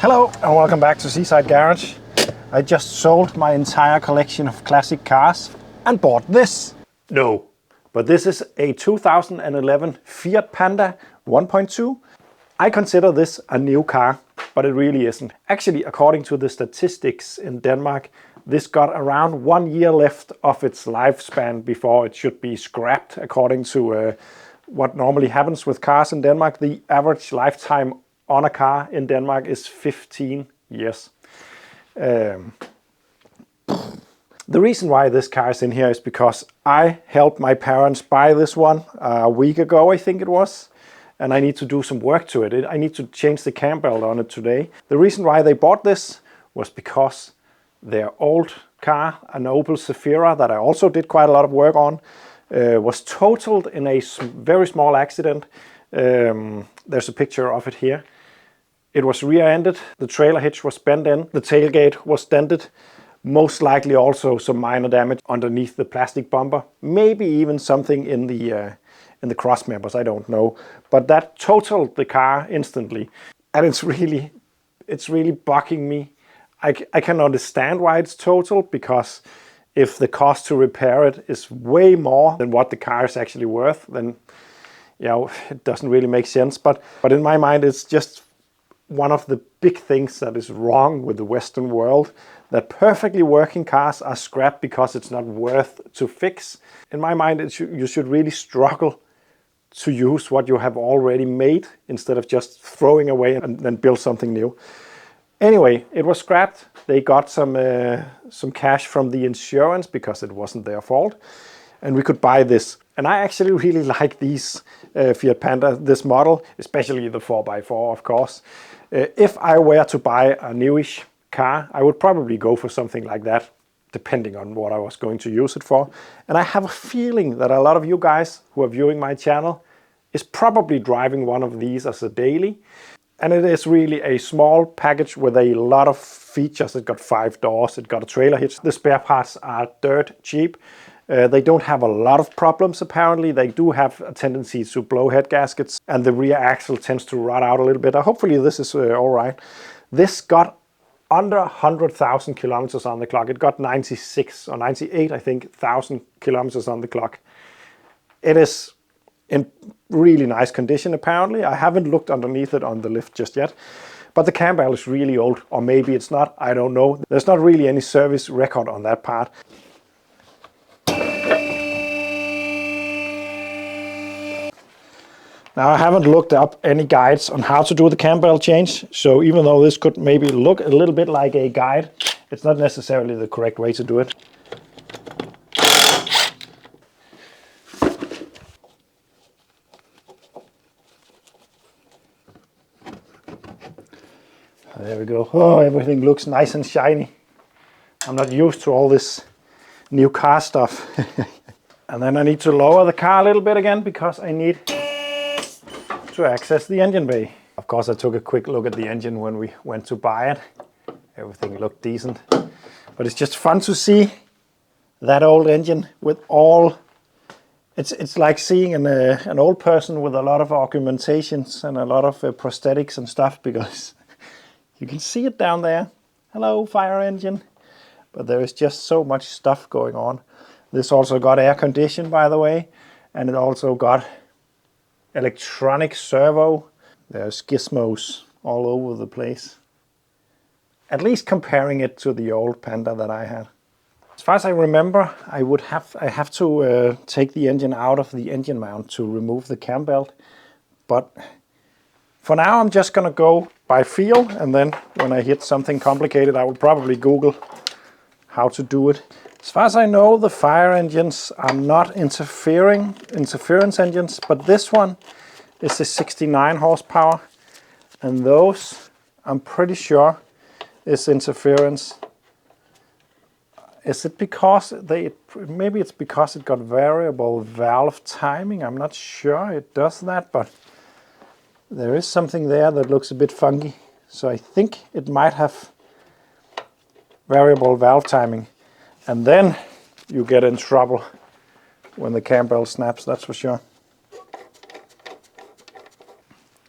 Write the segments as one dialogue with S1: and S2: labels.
S1: Hello and welcome back to Seaside Garage. I just sold my entire collection of classic cars and bought this. No, but this is a 2011 Fiat Panda 1.2. I consider this a new car, but it really isn't. Actually, according to the statistics in Denmark, this got around 1 year left of its lifespan before it should be scrapped. According to what normally happens with cars in Denmark, the average lifetime on a car in Denmark is 15 years. The reason why this car is in here is because I helped my parents buy this one a week ago, I think it was, and I need to do some work to it. I need to change the Cambelt on it today. The reason why they bought this was because their old car, an Opel Zafira that I also did quite a lot of work on, was totaled in a very small accident. There's a picture of it here. It was rear-ended, the trailer hitch was bent in, the tailgate was dented, most likely also some minor damage underneath the plastic bumper, maybe even something in the cross members, I don't know. But that totaled the car instantly, and it's really bugging me. I can understand why it's totaled, because if the cost to repair it is way more than what the car is actually worth, then it doesn't really make sense. But in my mind, it's just one of the big things that is wrong with the Western world, that perfectly working cars are scrapped because it's not worth to fix. In my mind, you should really struggle to use what you have already made instead of just throwing away and then build something new. Anyway, it was scrapped. They got some cash from the insurance because it wasn't their fault, and we could buy this. And I actually really like these Fiat Panda, this model, especially the 4x4, of course. If I were to buy a newish car, I would probably go for something like that, depending on what I was going to use it for. And I have a feeling that a lot of you guys who are viewing my channel is probably driving one of these as a daily. And it is really a small package with a lot of features. It got 5 doors, it got a trailer hitch. The spare parts are dirt cheap. They don't have a lot of problems, apparently. They do have a tendency to blow head gaskets, and the rear axle tends to rot out a little bit. Hopefully this is all right. This got under 100,000 kilometers on the clock. It got 96 or 98, I think, 1,000 kilometers on the clock. It is in really nice condition, apparently. I haven't looked underneath it on the lift just yet. But the Cambelt is really old, or maybe it's not, I don't know. There's not really any service record on that part. Now, I haven't looked up any guides on how to do the Cambelt change, so even though this could maybe look a little bit like a guide, it's not necessarily the correct way to do it. There we go. Oh, everything looks nice and shiny. I'm not used to all this new car stuff. And then I need to lower the car a little bit again, because I need to access the engine bay. Of course, I took a quick look at the engine when we went to buy it. Everything looked decent. But it's just fun to see that old engine with all... It's like seeing an old person with a lot of augmentations and a lot of prosthetics and stuff, because you can see it down there. Hello, fire engine. But there is just so much stuff going on. This also got air conditioning, by the way, and it also got electronic servo. There's gizmos all over the place. At least comparing it to the old Panda that I had. As far as I remember, I have to take the engine out of the engine mount to remove the Cambelt. But for now, I'm just gonna go by feel, and then when I hit something complicated, I will probably Google how to do it. As far as I know, the fire engines are not interference engines, but this one is a 69 horsepower, and those, I'm pretty sure, is interference. Is it because maybe it's because it got variable valve timing? I'm not sure it does that, but there is something there that looks a bit funky. So I think it might have variable valve timing. And then you get in trouble when the Cambelt snaps, that's for sure.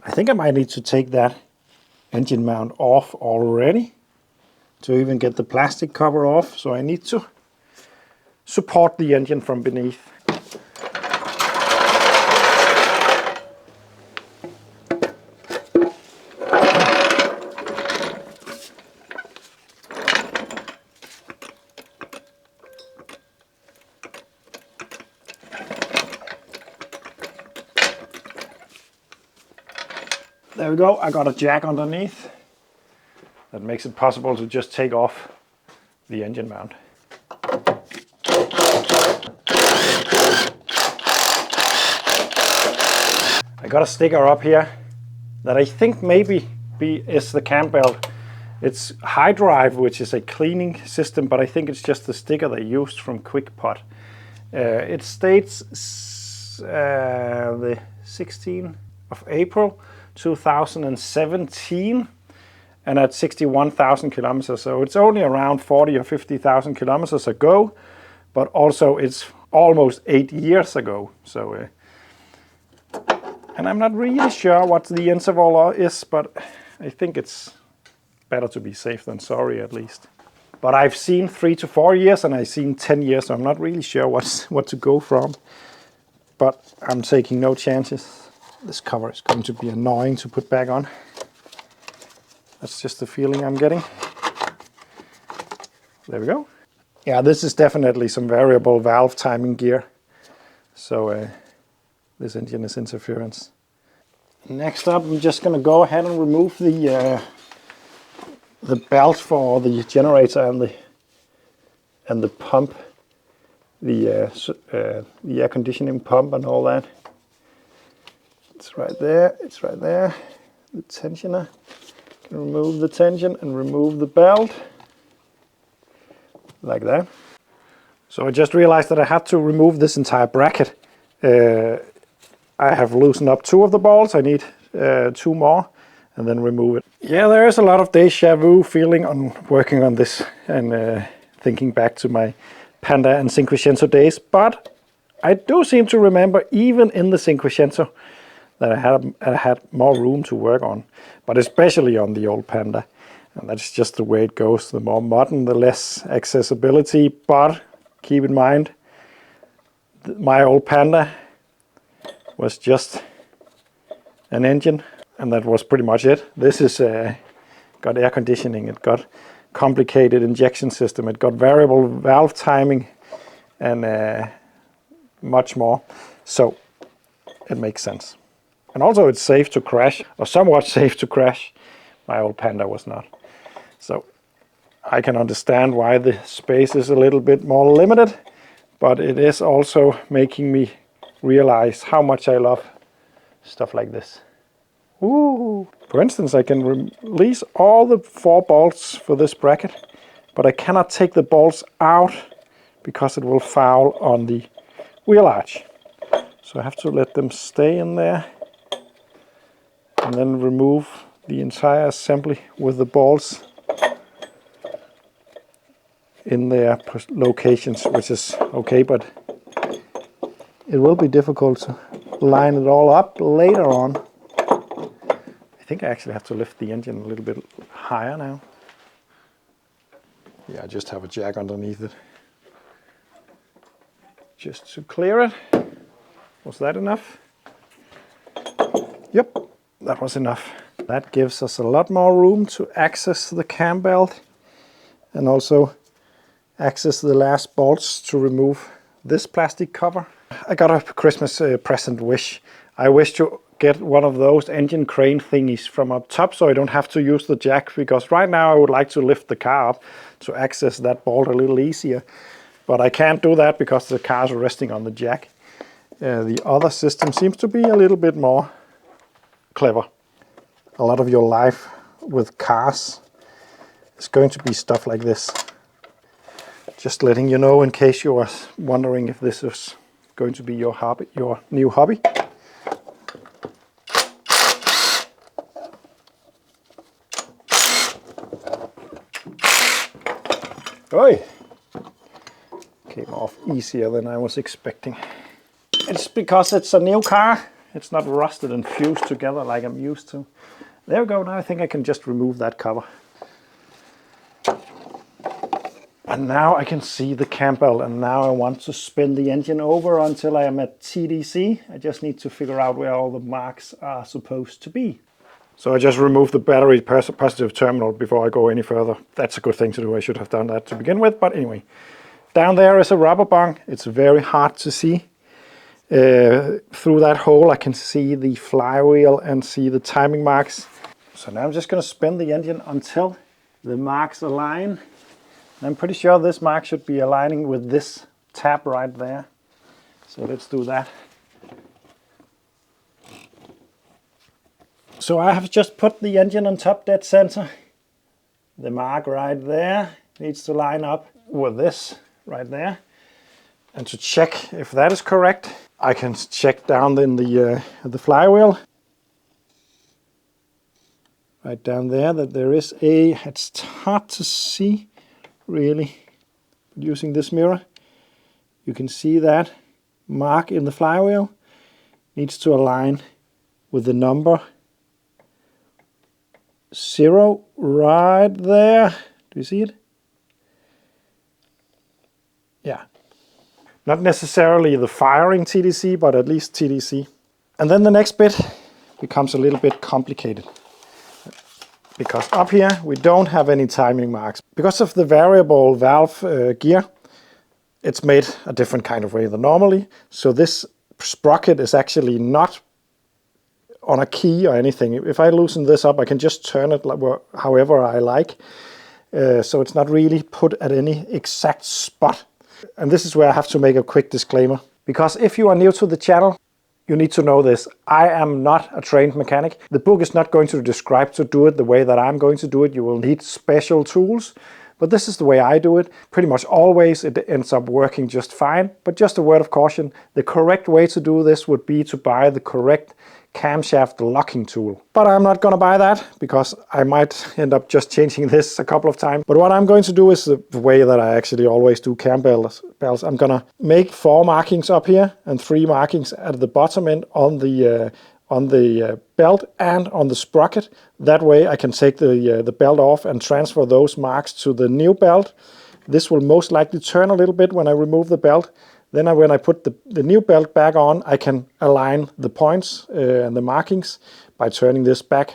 S1: I think I might need to take that engine mount off already to even get the plastic cover off, so I need to support the engine from beneath. There we go, I got a jack underneath. That makes it possible to just take off the engine mount. I got a sticker up here that I think maybe is the Cambelt. It's High Drive, which is a cleaning system, but I think it's just the sticker they used from QuickPot. It states the 16th of April 2017 and at 61,000 kilometers. So it's only around 40 or 50,000 kilometers ago, but also it's almost 8 years ago. So, and I'm not really sure what the interval is, but I think it's better to be safe than sorry at least. But I've seen 3 to 4 years and I've seen 10 years, so I'm not really sure what to go from. But I'm taking no chances. This cover is going to be annoying to put back on. That's just the feeling I'm getting. There we go. Yeah, this is definitely some variable valve timing gear. So this engine is interference. Next up, I'm just going to go ahead and remove the belt for the generator and the pump, the air conditioning pump and all that. It's right there. It's right there. The tensioner. Remove the tension and remove the belt, like that. So I just realized that I had to remove this entire bracket. I have loosened up 2 of the bolts. I need 2 more and then remove it. Yeah, there is a lot of déjà vu feeling on working on this and thinking back to my Panda and Cinquecento days, but I do seem to remember even in the Cinquecento that I had more room to work on, but especially on the old Panda. And that's just the way it goes. The more modern, the less accessibility, but keep in mind, my old Panda was just an engine, and that was pretty much it. This is got air conditioning, it got complicated injection system, it got variable valve timing, and much more. So it makes sense. And also it's safe to crash, or somewhat safe to crash. My old Panda was not. So I can understand why the space is a little bit more limited, but it is also making me realize how much I love stuff like this. Ooh. For instance, I can release all the 4 bolts for this bracket, but I cannot take the bolts out because it will foul on the wheel arch. So I have to let them stay in there and then remove the entire assembly with the bolts in their locations, which is okay, but it will be difficult to line it all up later on. I think I actually have to lift the engine a little bit higher now. Yeah, I just have a jack underneath it. Just to clear it. Was that enough? Yep, that was enough. That gives us a lot more room to access the Cambelt and also access the last bolts to remove this plastic cover. I got a Christmas present wish. I wish to get one of those engine crane thingies from up top so I don't have to use the jack, because right now I would like to lift the car up to access that bolt a little easier. But I can't do that because the car is resting on the jack. The other system seems to be a little bit more clever. A lot of your life with cars is going to be stuff like this. Just letting you know in case you are wondering if this is going to be your hobby, your new hobby. Oi! Came off easier than I was expecting. It's because it's a new car. It's not rusted and fused together like I'm used to. There we go. Now I think I can just remove that cover. And now I can see the cam belt, and now I want to spin the engine over until I am at TDC. I just need to figure out where all the marks are supposed to be. So I just removed the battery positive terminal before I go any further. That's a good thing to do. I should have done that to begin with, but anyway. Down there is a rubber bung. It's very hard to see. Through that hole I can see the flywheel and see the timing marks. So now I'm just going to spin the engine until the marks align. I'm pretty sure this mark should be aligning with this tab right there. So let's do that. So I have just put the engine on top dead center. The mark right there needs to line up with this right there. And to check if that is correct, I can check down in the flywheel. Right down there that there is it's hard to see really using this mirror. You can see that mark in the flywheel needs to align with the number 0 right there. Do you see it? Yeah. Not necessarily the firing TDC, but at least TDC. And then the next bit becomes a little bit complicated. Because up here we don't have any timing marks. Because of the variable valve gear, it's made a different kind of way than normally. So this sprocket is actually not on a key or anything. If I loosen this up, I can just turn it however I like. So it's not really put at any exact spot. And this is where I have to make a quick disclaimer. Because if you are new to the channel, you need to know this. I am not a trained mechanic. The book is not going to describe to do it the way that I'm going to do it. You will need special tools. But this is the way I do it. Pretty much always it ends up working just fine. But just a word of caution, the correct way to do this would be to buy the correct camshaft locking tool. But I'm not going to buy that because I might end up just changing this a couple of times. But what I'm going to do is the way that I actually always do cam belts. I'm going to make 4 markings up here and 3 markings at the bottom end on the belt and on the sprocket. That way I can take the belt off and transfer those marks to the new belt. This will most likely turn a little bit when I remove the belt. Then when I put the new belt back on, I can align the points and the markings by turning this back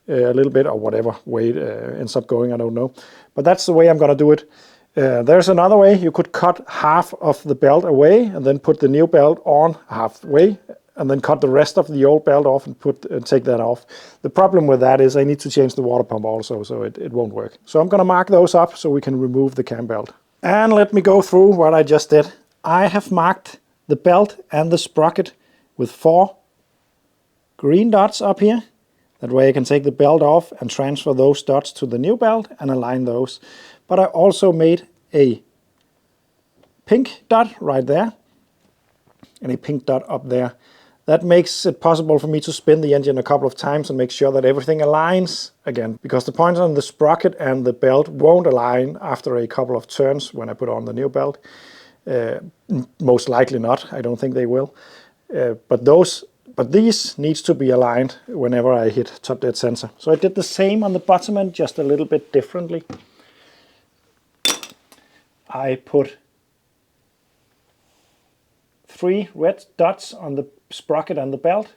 S1: a little bit, or whatever way it ends up going, I don't know. But that's the way I'm going to do it. There's another way. You could cut half of the belt away and then put the new belt on halfway, and then cut the rest of the old belt off and take that off. The problem with that is I need to change the water pump also, so it won't work. So I'm going to mark those up so we can remove the cam belt. And let me go through what I just did. I have marked the belt and the sprocket with 4 green dots up here. That way I can take the belt off and transfer those dots to the new belt and align those. But I also made a pink dot right there and a pink dot up there. That makes it possible for me to spin the engine a couple of times and make sure that everything aligns again. Because the points on the sprocket and the belt won't align after a couple of turns when I put on the new belt. Most likely not. I don't think they will. But these needs to be aligned whenever I hit top dead center. So I did the same on the bottom end, just a little bit differently. I put 3 red dots on the sprocket and the belt,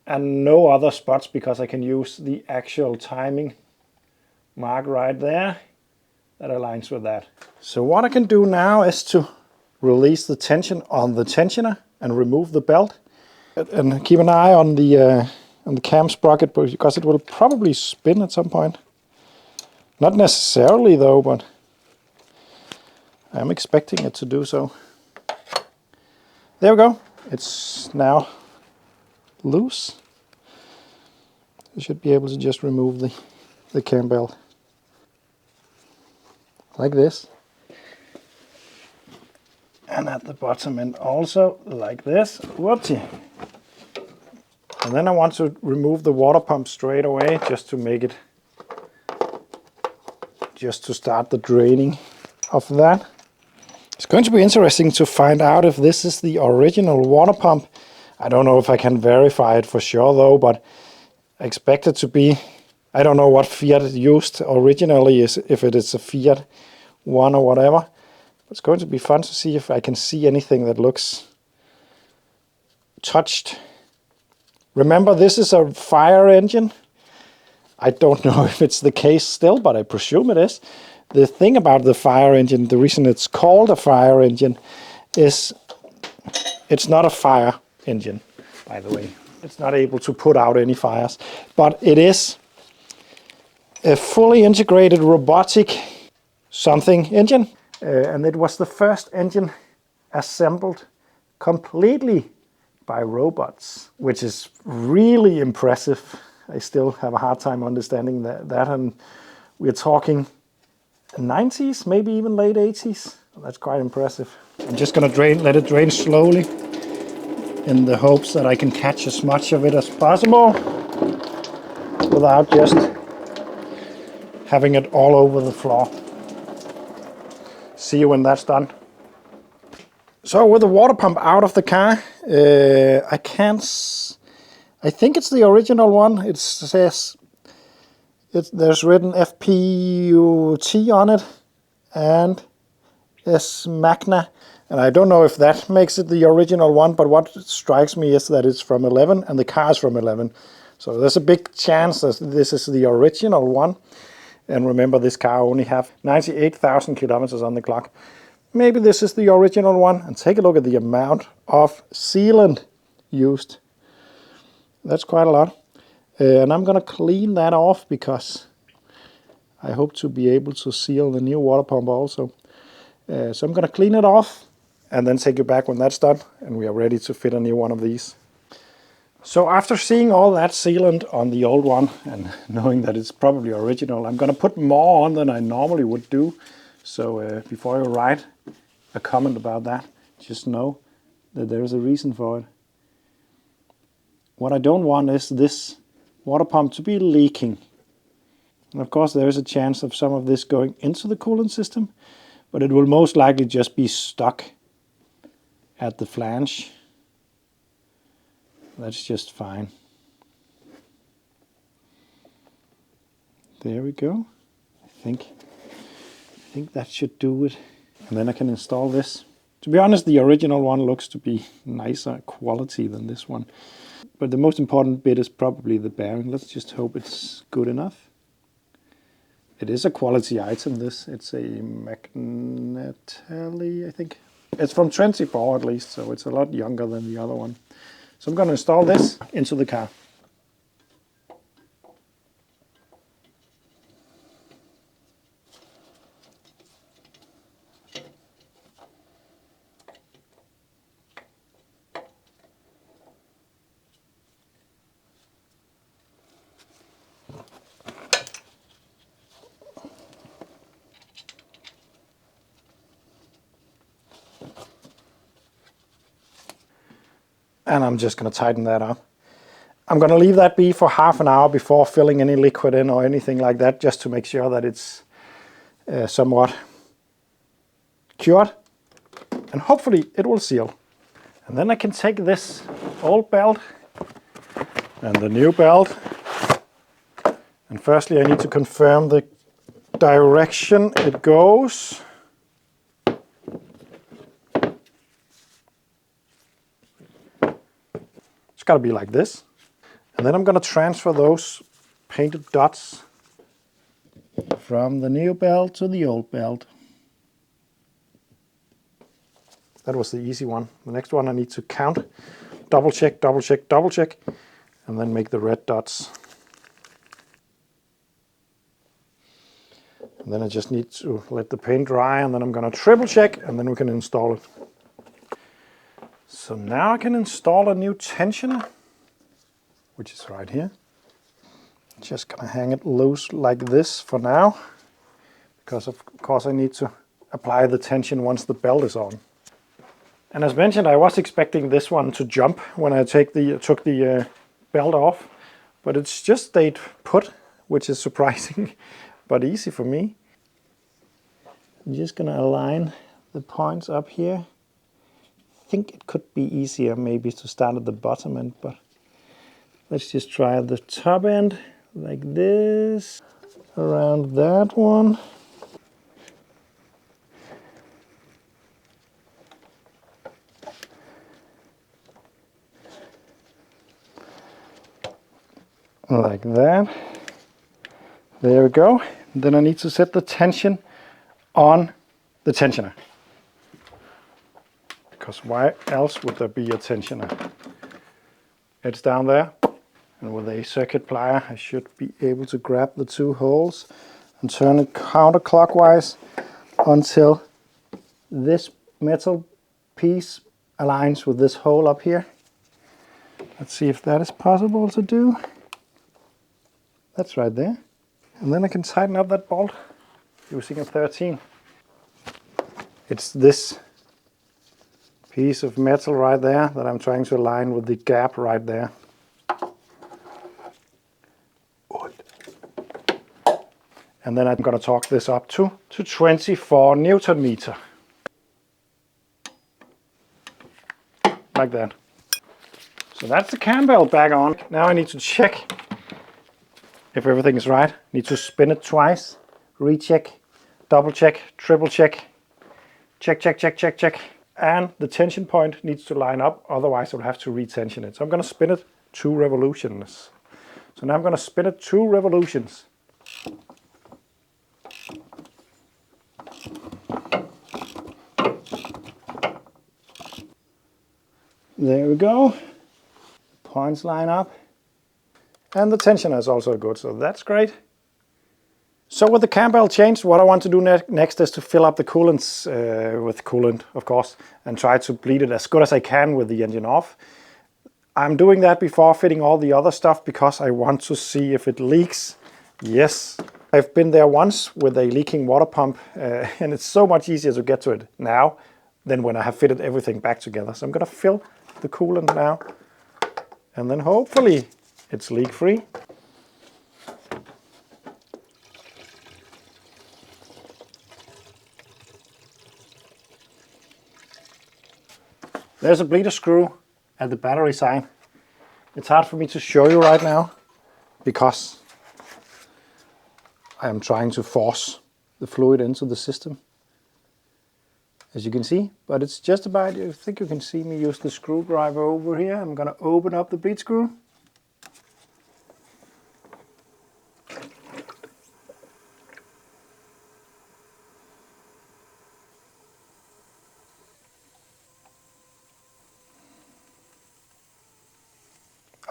S1: and no other spots because I can use the actual timing mark right there. That aligns with that. So what I can do now is to release the tension on the tensioner and remove the belt. And keep an eye on the cam sprocket because it will probably spin at some point. Not necessarily though, but I'm expecting it to do so. There we go. It's now loose. I should be able to just remove the cam belt. Like this. And at the bottom end also like this. Whoopsie. And then I want to remove the water pump straight away just to make it, just to start the draining of that. It's going to be interesting to find out if this is the original water pump. I don't know if I can verify it for sure though, but I expect it to be, I don't know what Fiat used originally, if it is a Fiat 1 or whatever. It's going to be fun to see if I can see anything that looks touched. Remember, this is a F.I.R.E. engine. I don't know if it's the case still, but I presume it is. The thing about the F.I.R.E. engine, the reason it's called a F.I.R.E. engine, is it's not a fire engine, by the way. It's not able to put out any fires, but it is a fully integrated robotic something engine. And it was the first engine assembled completely by robots, which is really impressive. I still have a hard time understanding that, and we're talking 90s, maybe even late 80s. That's quite impressive. I'm just gonna let it drain slowly in the hopes that I can catch as much of it as possible without just having it all over the floor. See you when that's done. So with the water pump out of the car, I think it's the original one. It says, there's written FPUT on it and S Magna. And I don't know if that makes it the original one, but what strikes me is that it's from 11 and the car is from 11. So there's a big chance that this is the original one. And remember, this car only have 98,000 kilometers on the clock. Maybe this is the original one. And take a look at the amount of sealant used. That's quite a lot. And I'm going to clean that off because I hope to be able to seal the new water pump also. So I'm going to clean it off and then take you back when that's done. And we are ready to fit a new one of these. So after seeing all that sealant on the old one and knowing that it's probably original, I'm going to put more on than I normally would do. So before you write a comment about that, just know that there is a reason for it. What I don't want is this water pump to be leaking. And of course there is a chance of some of this going into the coolant system, but it will most likely just be stuck at the flange. That's just fine. There we go. I think that should do it. And then I can install this. To be honest, the original one looks to be nicer quality than this one. But the most important bit is probably the bearing. Let's just hope it's good enough. It is a quality item, this. It's a Magnetali, I think. It's from 24 at least, so it's a lot younger than the other one. So I'm going to install this into the car. And I'm just going to tighten that up. I'm going to leave that be for half an hour before filling any liquid in or anything like that, just to make sure that it's somewhat cured. And hopefully it will seal. And then I can take this old belt and the new belt. And firstly I need to confirm the direction it goes. It's got to be like this. And then I'm going to transfer those painted dots from the new belt to the old belt. That was the easy one. The next one I need to count, double check, double check, double check, and then make the red dots. And then I just need to let the paint dry, and then I'm going to triple check, and then we can install it. So now I can install a new tensioner, which is right here. Just gonna hang it loose like this for now, because of course I need to apply the tension once the belt is on. And as mentioned, I was expecting this one to jump when I took the belt off, but it's just stayed put, which is surprising, but easy for me. I'm just gonna align the points up here. I think it could be easier maybe to start at the bottom end, but Let's just try the top end like this, around that one. Like that. There we go. Then I need to set the tension on the tensioner. Because why else would there be a tensioner? It's down there. And with a circuit plier, I should be able to grab the two holes and turn it counterclockwise until this metal piece aligns with this hole up here. Let's see if that is possible to do. That's right there. And then I can tighten up that bolt using a 13. It's this piece of metal right there that I'm trying to align with the gap right there. And then I'm going to torque this up to 24 Newton meter. Like that. So that's the Cambelt back on. Now I need to check if everything is right. Need to spin it twice, recheck, double check, triple check, check, check, check, check, check. And the tension point needs to line up, otherwise I'll have to retension it. So I'm going to spin it 2 revolutions. So now I'm going to spin it 2 revolutions. There we go. Points line up. And the tensioner is also good, so that's great. So with the Cambelt changed, what I want to do next is to fill up the coolants with coolant, of course, and try to bleed it as good as I can with the engine off. I'm doing that before fitting all the other stuff because I want to see if it leaks. Yes, I've been there once with a leaking water pump and it's so much easier to get to it now than when I have fitted everything back together. So I'm going to fill the coolant now and then hopefully it's leak-free. There's a bleeder screw at the battery side. It's hard for me to show you right now because I am trying to force the fluid into the system, as you can see, but it's just about, I think you can see me use the screwdriver over here. I'm going to open up the bleed screw.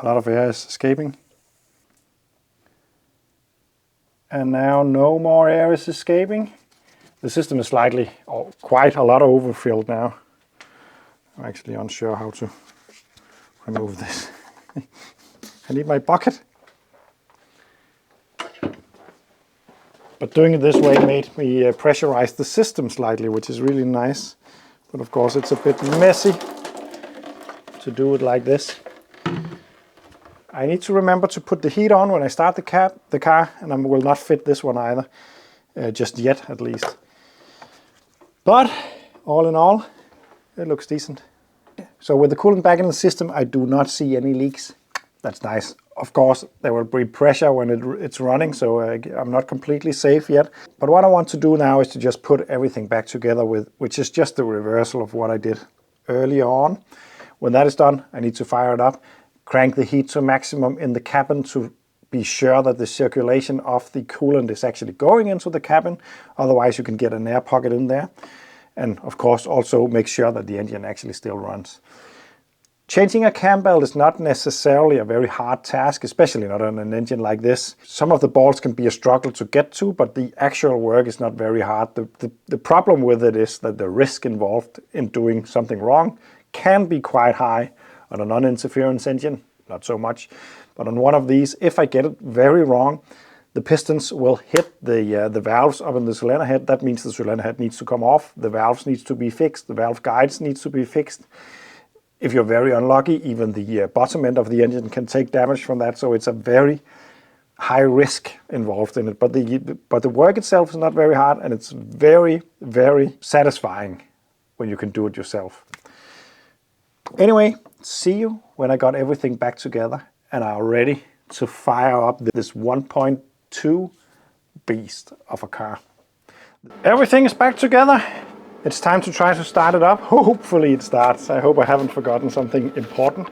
S1: A lot of air is escaping. And now no more air is escaping. The system is slightly, or quite a lot overfilled now. I'm actually unsure how to remove this. I need my bucket. But doing it this way made me pressurize the system slightly, which is really nice. But of course it's a bit messy to do it like this. I need to remember to put the heat on when I start the car, and I will not fit this one either, just yet at least. But all in all, it looks decent. So with the coolant back in the system, I do not see any leaks. That's nice. Of course, there will be pressure when it's running, so I'm not completely safe yet. But what I want to do now is to just put everything back together, which is just the reversal of what I did earlier on. When that is done, I need to fire it up. Crank the heat to maximum in the cabin to be sure that the circulation of the coolant is actually going into the cabin. Otherwise you can get an air pocket in there. And of course also make sure that the engine actually still runs. Changing a Cambelt is not necessarily a very hard task, especially not on an engine like this. Some of the bolts can be a struggle to get to, but the actual work is not very hard. The problem with it is that the risk involved in doing something wrong can be quite high. On a non-interference engine, not so much. But on one of these, if I get it very wrong, the pistons will hit the valves up in the cylinder head. That means the cylinder head needs to come off. The valves needs to be fixed. The valve guides needs to be fixed. If you're very unlucky, even the bottom end of the engine can take damage from that. So it's a very high risk involved in it. But the work itself is not very hard, and it's very, very satisfying when you can do it yourself. Anyway, see you when I got everything back together and are ready to fire up this 1.2 beast of a car. Everything is back together. It's time to try to start it up. Hopefully it starts. I hope I haven't forgotten something important.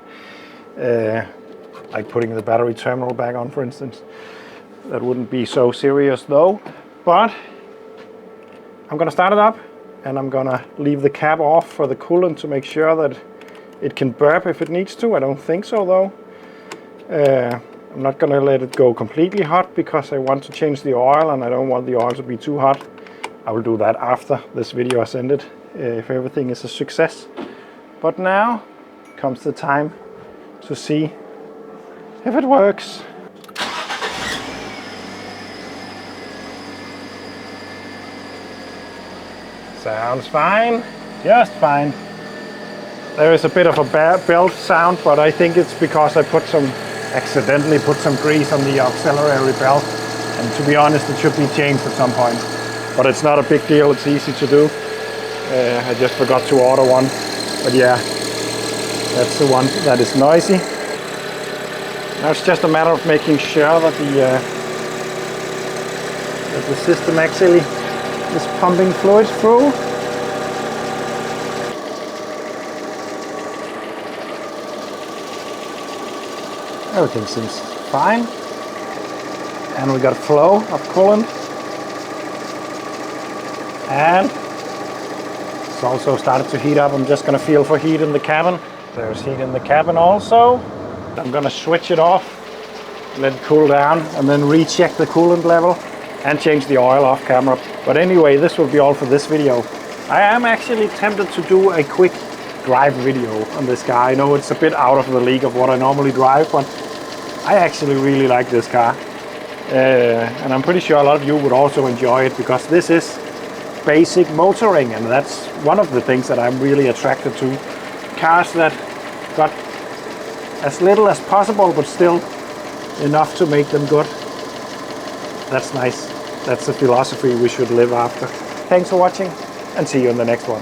S1: Like putting the battery terminal back on, for instance. That wouldn't be so serious though. But I'm gonna start it up, and I'm gonna leave the cap off for the coolant to make sure that it can burp if it needs to. I don't think so though. I'm not gonna let it go completely hot because I want to change the oil and I don't want the oil to be too hot. I will do that after this video I send it, if everything is a success. But now comes the time to see if it works. Sounds fine, just fine. There is a bit of a belt sound, but I think it's because I accidentally put some grease on the auxiliary belt. And to be honest, it should be changed at some point. But it's not a big deal, it's easy to do. I just forgot to order one. But yeah, that's the one that is noisy. Now it's just a matter of making sure that the system actually is pumping fluid through. Everything seems fine. And we got flow of coolant. And it's also started to heat up. I'm just gonna feel for heat in the cabin. There's heat in the cabin also. I'm gonna switch it off, let it cool down, and then recheck the coolant level and change the oil off camera. But anyway, this will be all for this video. I am actually tempted to do a quick drive video on this car. I know it's a bit out of the league of what I normally drive, but I actually really like this car. And I'm pretty sure a lot of you would also enjoy it, because this is basic motoring, and that's one of the things that I'm really attracted to. Cars that got as little as possible, but still enough to make them good. That's nice. That's the philosophy we should live after. Thanks for watching, and see you in the next one.